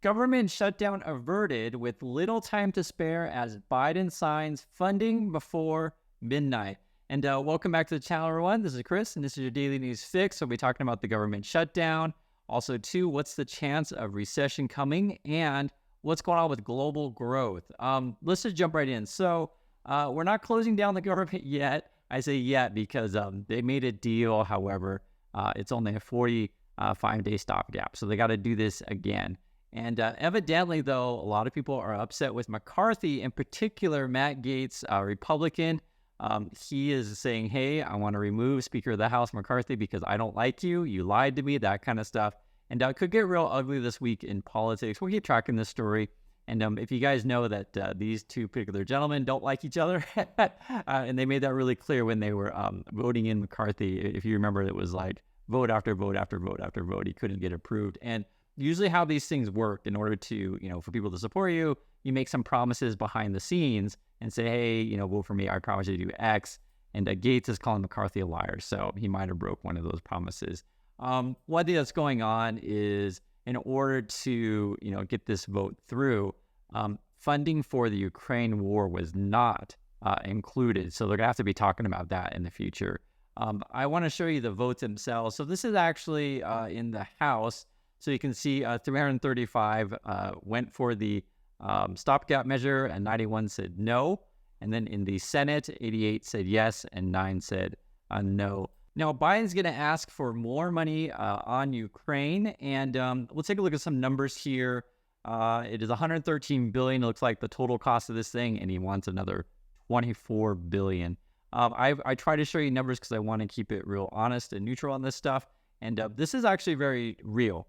Government shutdown averted with little time to spare as Biden signs funding before midnight. And welcome back to the channel, everyone. This is Chris, and this is your daily news fix. We'll be talking about the government shutdown. Also, too, what's the chance of recession coming, and what's going on with global growth. Let's just jump right in. So we're not closing down the government yet. I say yet because they made a deal. However, it's only a 45-day stopgap, so they got to do this again. And evidently, though, a lot of people are upset with McCarthy, in particular, Matt Gaetz, a Republican. He is saying, hey, I want to remove Speaker of the House McCarthy because I don't like you. You lied to me, that kind of stuff. And it could get real ugly this week in politics. We'll keep tracking this story. And if you guys know that these two particular gentlemen don't like each other, and they made that really clear when they were voting in McCarthy. If you remember, it was like vote after vote after vote after vote. He couldn't get approved. And usually how these things work, in order to, for people to support you, you make some promises behind the scenes and say, hey, vote for me. I promise you to do X. And Gaetz is calling McCarthy a liar. So he might have broke one of those promises. One thing that's going on is, in order to, get this vote through, funding for the Ukraine war was not included. So they're going to have to be talking about that in the future. I want to show you the votes themselves. So this is actually in the House. So you can see 335 went for the stopgap measure, and 91 said no. And then in the Senate, 88 said yes, and 9 said no. Now, Biden's going to ask for more money on Ukraine, and we'll take a look at some numbers here. It is $113 billion. It looks like the total cost of this thing, and he wants another $24 billion. I try to show you numbers because I want to keep it real honest and neutral on this stuff, and this is actually very real.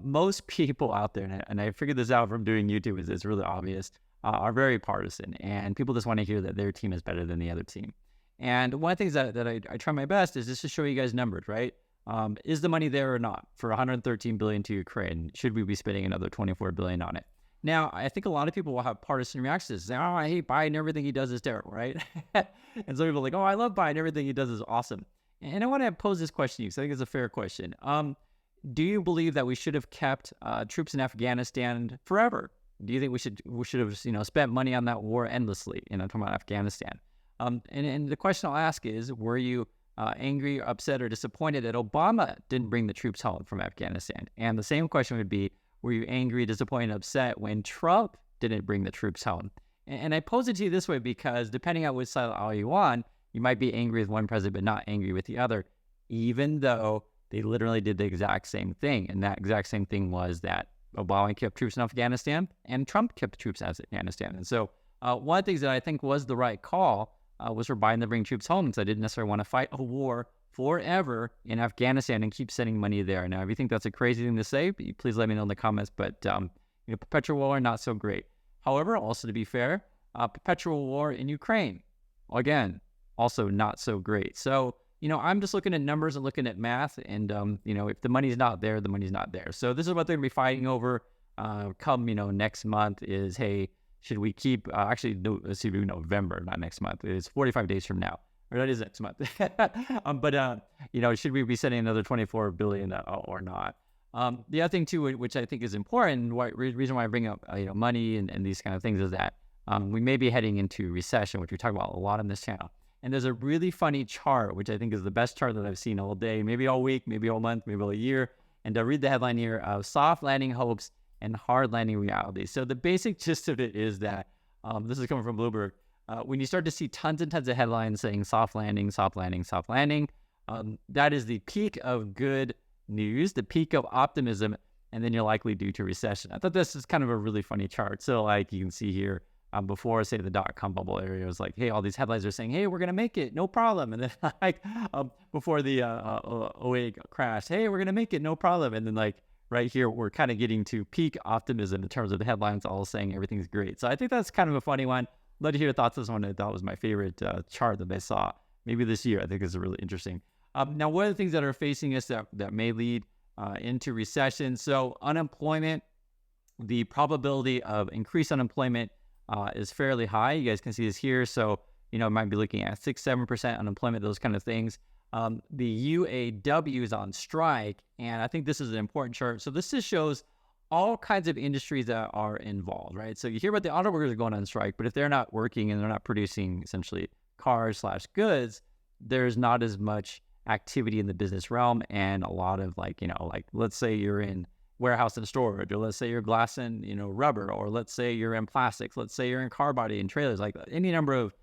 Most people out there, and I figured this out from doing YouTube, it's really obvious, are very partisan, and people just want to hear that their team is better than the other team. And one of the things that I try my best is just to show you guys numbers, right? Is the money there or not for $113 billion to Ukraine? Should we be spending another $24 billion on it? Now, I think a lot of people will have partisan reactions, say, oh, I hate Biden, everything he does is terrible, right? And some people are like, oh, I love Biden, everything he does is awesome. And I want to pose this question to you, because I think it's a fair question. Do you believe that we should have kept troops in Afghanistan forever? Do you think we should have spent money on that war endlessly? Talking about Afghanistan. And the question I'll ask is, were you angry, upset, or disappointed that Obama didn't bring the troops home from Afghanistan? And the same question would be, were you angry, disappointed, upset when Trump didn't bring the troops home? And I pose it to you this way because depending on which side are you on, you might be angry with one president but not angry with the other, even though they literally did the exact same thing. And that exact same thing was that Obama kept troops in Afghanistan and Trump kept troops in Afghanistan. And so one of the things that I think was the right call was for Biden to bring troops home, because I didn't necessarily want to fight a war forever in Afghanistan and keep sending money there. Now, if you think that's a crazy thing to say, please let me know in the comments. But perpetual war, not so great. However, also to be fair, perpetual war in Ukraine, again, also not so great. So I'm just looking at numbers and looking at math, and if the money's not there, the money's not there. So this is what they're gonna be fighting over come next month. Is, hey, should we keep let's see, November, not next month. It's 45 days from now, or that is next month. But should we be sending another $24 billion or not? The other thing too, which I think is important, reason why I bring up money and these kind of things, is that we may be heading into recession, which we talk about a lot on this channel. And there's a really funny chart, which I think is the best chart that I've seen all day, maybe all week, maybe all month, maybe all year. And read the headline here: soft landing hopes and hard landing reality. So the basic gist of it is that, this is coming from Bloomberg, when you start to see tons and tons of headlines saying soft landing, soft landing, soft landing, that is the peak of good news, the peak of optimism, and then you're likely due to recession. I thought this is kind of a really funny chart. So like you can see here, before, say, the dot-com bubble area, it was like, hey, all these headlines are saying, hey, we're going to make it, no problem. And then before the 08 crash, hey, we're going to make it, no problem. And then right here, we're kind of getting to peak optimism in terms of the headlines all saying everything's great. So I think that's kind of a funny one. Love to hear your thoughts on this one. I thought was my favorite chart that I saw maybe this year. I think it's really interesting. Now, one of the things that are facing us that may lead into recession. So unemployment, the probability of increased unemployment is fairly high. You guys can see this here. So, might be looking at 6-7% unemployment, those kind of things. The UAW is on strike, and I think this is an important chart. So this just shows all kinds of industries that are involved, right? So you hear about the auto workers going on strike, but if they're not working and they're not producing essentially cars slash goods, there's not as much activity in the business realm, and a lot of like, like let's say you're in warehouse and storage, or let's say you're glass and, rubber, or let's say you're in plastics, let's say you're in car body and trailers, like any number of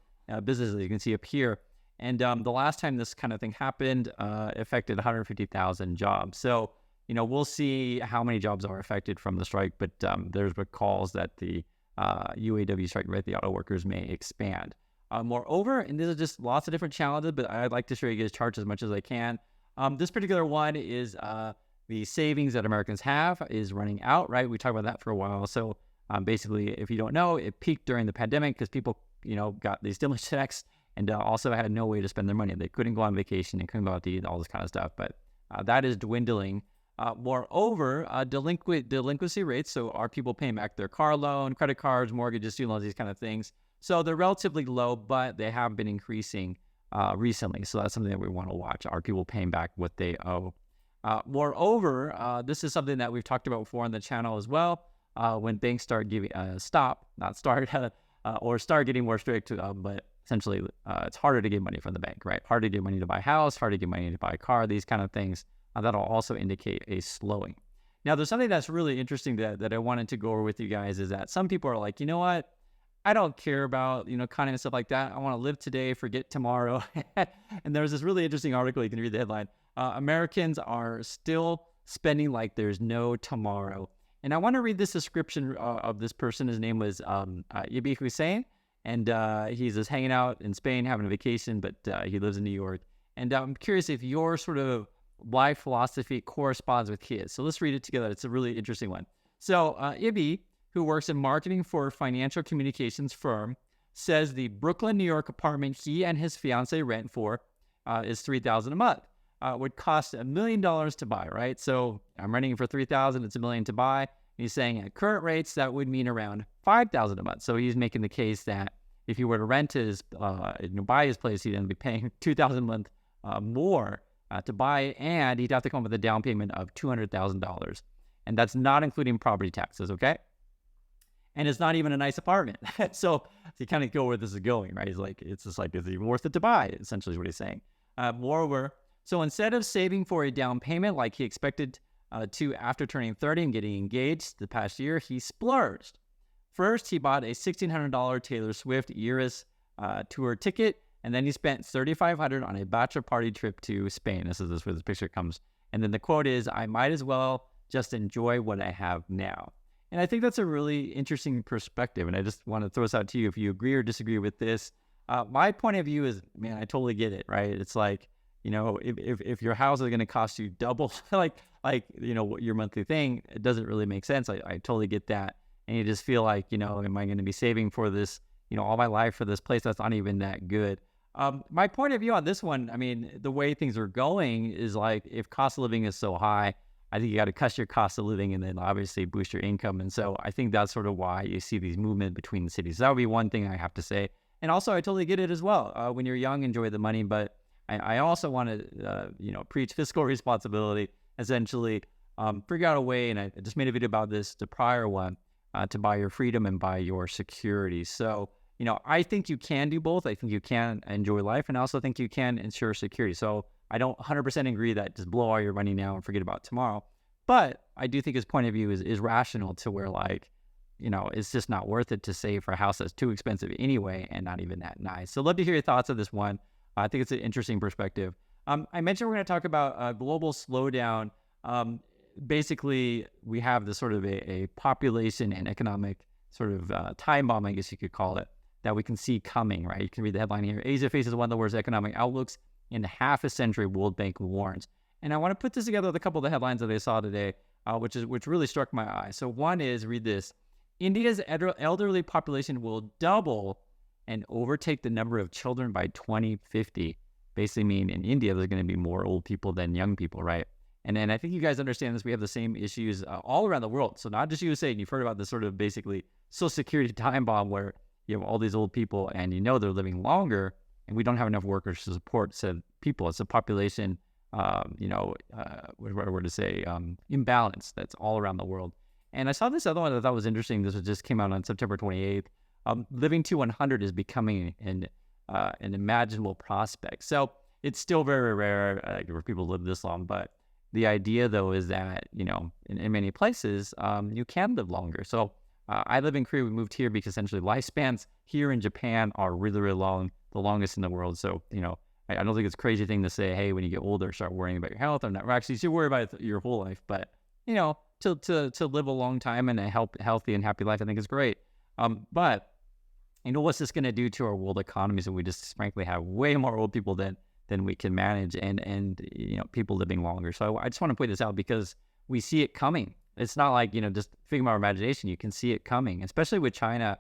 businesses you can see up here. And the last time this kind of thing happened, affected 150,000 jobs. So, we'll see how many jobs are affected from the strike, but there's calls that the UAW strike, right, the auto workers may expand. Moreover, and these are just lots of different challenges, but I'd like to show you guys charts as much as I can. This particular one is the savings that Americans have is running out, right? We talked about that for a while. So basically, if you don't know, it peaked during the pandemic because people, got these stimulus checks and also had no way to spend their money. They couldn't go on vacation and couldn't go out to eat, all this kind of stuff. But that is dwindling. Moreover, delinquency rates. So are people paying back their car loan, credit cards, mortgages, student loans, these kind of things? So they're relatively low, but they have been increasing recently. So that's something that we want to watch. Are people paying back what they owe? Moreover, this is something that we've talked about before on the channel as well. When banks start giving start getting more strict, but essentially it's harder to get money from the bank, right? Harder to get money to buy a house, harder to get money to buy a car, these kind of things. That'll also indicate a slowing. Now, there's something that's really interesting that I wanted to go over with you guys is that some people are like, you know what? I don't care about, kind of stuff like that. I want to live today, forget tomorrow. And there's this really interesting article. You can read the headline. Americans are still spending like there's no tomorrow. And I want to read this description of this person. His name was Ibi Hussein. And he's just hanging out in Spain, having a vacation, but he lives in New York. And I'm curious if your sort of life philosophy corresponds with his. So let's read it together. It's a really interesting one. So Ibi, who works in marketing for a financial communications firm, says the Brooklyn, New York apartment he and his fiance rent for is $3,000 a month. Would cost $1 million to buy, right? So I'm renting for $3,000, it's $1 million to buy. He's saying at current rates, that would mean around $5,000 a month. So he's making the case that if he were to rent his, buy his place, he'd then be paying $2,000 a month more to buy it, and he'd have to come up with a down payment of $200,000. And that's not including property taxes, okay? And it's not even a nice apartment. So you kind of go where this is going, right? He's like, it's just like, is it even worth it to buy? Essentially is what he's saying. Moreover, so instead of saving for a down payment like he expected to after turning 30 and getting engaged the past year, he splurged. First, he bought a $1,600 Taylor Swift Eras tour ticket, and then he spent $3,500 on a bachelor party trip to Spain. This is where this picture comes. And then the quote is, "I might as well just enjoy what I have now." And I think that's a really interesting perspective. And I just want to throw this out to you if you agree or disagree with this. My point of view is, man, I totally get it, right? It's like, if your house is going to cost you double, like your monthly thing, it doesn't really make sense. I totally get that. And you just feel like, am I going to be saving for this, all my life for this place that's not even that good? My point of view on this one, I mean, the way things are going is like, if cost of living is so high, I think you got to cut your cost of living and then obviously boost your income. And so I think that's sort of why you see these movement between the cities. So that would be one thing I have to say. And also, I totally get it as well. When you're young, enjoy the money. But I also want to, preach fiscal responsibility, essentially figure out a way. And I just made a video about this, the prior one, to buy your freedom and buy your security. So, I think you can do both. I think you can enjoy life, and I also think you can ensure security. So I don't 100% agree that just blow all your money now and forget about tomorrow. But I do think his point of view is rational to where, like, it's just not worth it to save for a house that's too expensive anyway and not even that nice. So I'd love to hear your thoughts on this one. I think it's an interesting perspective. I mentioned we're going to talk about global slowdown. Basically, we have this sort of a population and economic sort of time bomb, I guess you could call it, that we can see coming, right? You can read the headline here. Asia faces one of the worst economic outlooks in half a century, World Bank warns. And I want to put this together with a couple of the headlines that I saw today, which really struck my eye. So one is, read this: India's elderly population will double and overtake the number of children by 2050. Basically mean in India, there's going to be more old people than young people, right? And then I think you guys understand this. We have the same issues all around the world. So not just USA. And you've heard about this sort of basically Social Security time bomb where you have all these old people and they're living longer, and we don't have enough workers to support said people. It's a population, imbalance that's all around the world. And I saw this other one that I thought was interesting. This just came out on September 28th. Living to 100 is becoming an imaginable prospect. So it's still very rare for people to live this long. But the idea, though, is that, in many places, you can live longer. So I live in Korea. We moved here because essentially lifespans here in Japan are really, really long, the longest in the world. So, I don't think it's a crazy thing to say, hey, when you get older, start worrying about your health. Or not. Actually, you should worry about it your whole life. But, to live a long time and a healthy and happy life, I think is great. But what's this going to do to our world economies? And we just frankly have way more old people than we can manage, and people living longer. So I just want to point this out because we see it coming. It's not like, just figure out our imagination. You can see it coming, especially with China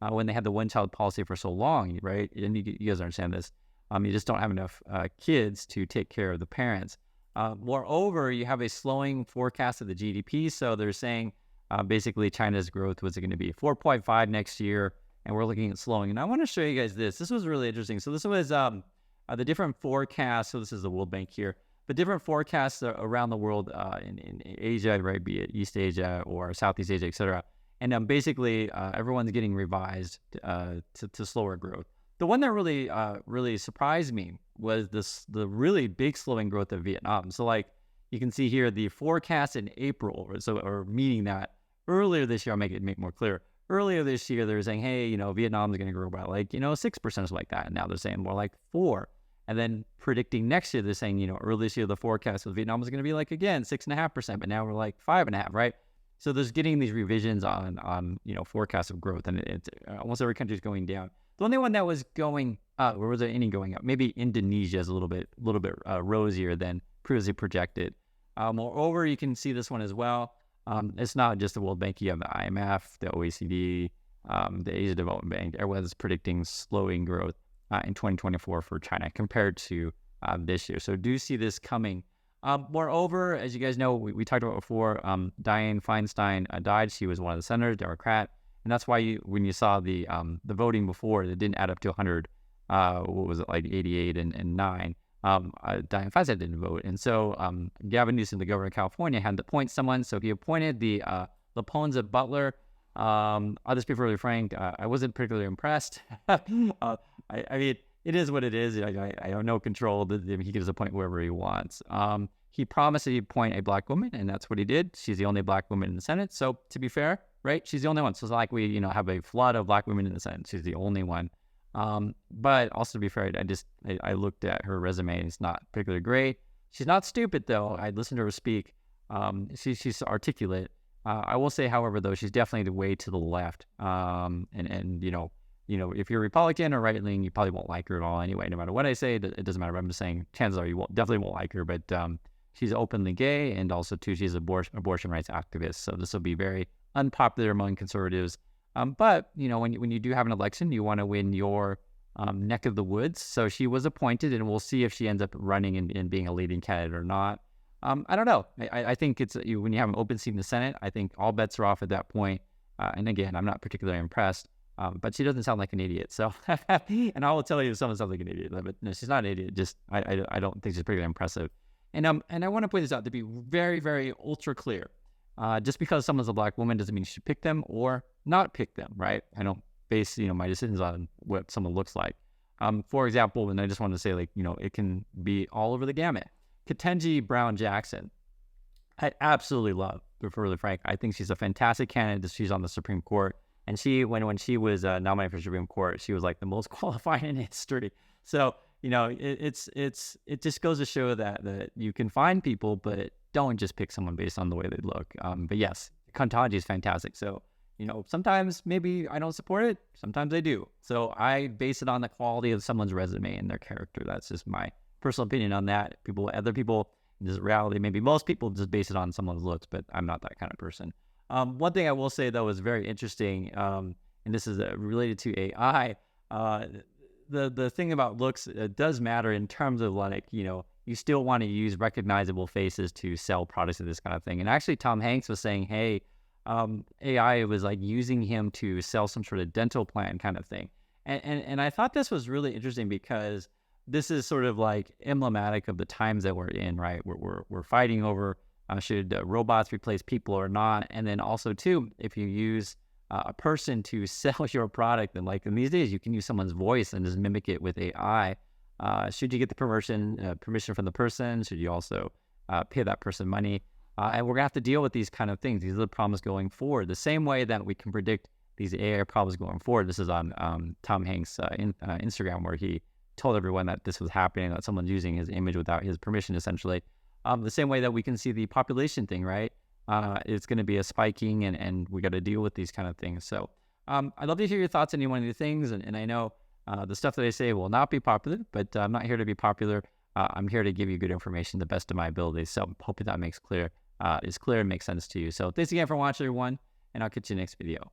when they had the one-child policy for so long, right? And you guys understand this. You just don't have enough kids to take care of the parents. Moreover, you have a slowing forecast of the GDP. So they're saying basically China's growth was going to be 4.5 next year, and we're looking at slowing. And I want to show you guys this. This was really interesting. So this was the different forecasts. So this is the World Bank here. The different forecasts around the world in Asia, right, be it East Asia or Southeast Asia, et cetera. And basically, everyone's getting revised to slower growth. The one that really surprised me was the really big slowing growth of Vietnam. So like you can see here, the forecast in April, or meaning that earlier this year, I'll make it more clear. Earlier this year, they were saying, hey, Vietnam is going to grow by 6% or something like that. And now they're saying more like 4%. And then predicting next year, they're saying, early this year, the forecast of Vietnam was going to be again, 6.5%, but now we're 5.5%, right? So there's getting these revisions on forecasts of growth, and it's almost every country is going down. The only one that was going up, or was there any going up? Maybe Indonesia is a little bit rosier than previously projected. Moreover, you can see this one as well. It's not just the World Bank. You have the IMF, the OECD, the Asia Development Bank. Everyone's predicting slowing growth in 2024 for China compared to this year. So do see this coming. Moreover, as you guys know, we talked about before, Dianne Feinstein died. She was one of the senators, Democrat. And that's why when you saw the voting before, it didn't add up to 100. What was it, 88 and 9? Dianne Feinstein didn't vote. And so Gavin Newsom, the governor of California, had to appoint someone. So he appointed the Laponza Butler. I'll just be really frank. I wasn't particularly impressed. I mean, it is what it is. I have no control. He can just appoint whoever he wants. He promised that he'd appoint a black woman, and that's what he did. She's the only black woman in the Senate. So to be fair, right, she's the only one. So it's like we, have a flood of black women in the Senate. She's the only one. But also to be fair, I looked at her resume, and it's not particularly great. She's not stupid though. I listened to her speak. She's articulate. I will say, however, though, she's definitely the way to the left. If you're Republican or right leaning, you probably won't like her at all anyway. No matter what I say, it doesn't matter. But I'm just saying, chances are you definitely won't like her. But she's openly gay, and also too, she's an abortion rights activist. So this will be very unpopular among conservatives. But when you do have an election, you want to win your neck of the woods. So she was appointed, and we'll see if she ends up running and being a leading candidate or not. I don't know. I think it's when you have an open seat in the Senate, I think all bets are off at that point. And again, I'm not particularly impressed. But she doesn't sound like an idiot. So, and I will tell you if someone sounds like an idiot. But no, she's not an idiot. Just I don't think she's particularly impressive. And I want to point this out to be very, very ultra clear. Just because someone's a black woman doesn't mean you should pick them or not pick them, right? I don't base my decisions on what someone looks like. For example, and I just want to say it can be all over the gamut. Ketanji Brown Jackson, I absolutely love. To be really frank, I think she's a fantastic candidate. She's on the Supreme Court. And when she was nominated for Supreme Court, she was the most qualified in history. So, it just goes to show that you can find people, but don't just pick someone based on the way they look. But yes, Ketanji is fantastic. So, sometimes maybe I don't support it. Sometimes I do. So I base it on the quality of someone's resume and their character. That's just my personal opinion on that. Other people, this reality, maybe most people just base it on someone's looks, but I'm not that kind of person. One thing I will say, though, is very interesting, and this is related to AI. The thing about looks does matter in terms of you still want to use recognizable faces to sell products and this kind of thing. And actually, Tom Hanks was saying, hey, AI was using him to sell some sort of dental plan kind of thing. And I thought this was really interesting because this is sort of emblematic of the times that we're in, right? We're fighting over Should robots replace people or not? And then also too, if you use a person to sell your product, and like in these days, you can use someone's voice and just mimic it with AI. Should you get the permission from the person? Should you also pay that person money? And we're gonna have to deal with these kind of things. These are the problems going forward. The same way that we can predict these AI problems going forward. This is on Tom Hanks' Instagram, where he told everyone that this was happening, that someone's using his image without his permission, essentially. The same way that we can see the population thing, right? It's going to be a spiking, and we got to deal with these kind of things. So I'd love to hear your thoughts on any one of these things. And I know the stuff that I say will not be popular, but I'm not here to be popular. I'm here to give you good information, the best of my abilities. So hopefully that makes clear, is clear and makes sense to you. So thanks again for watching, everyone, and I'll catch you next video.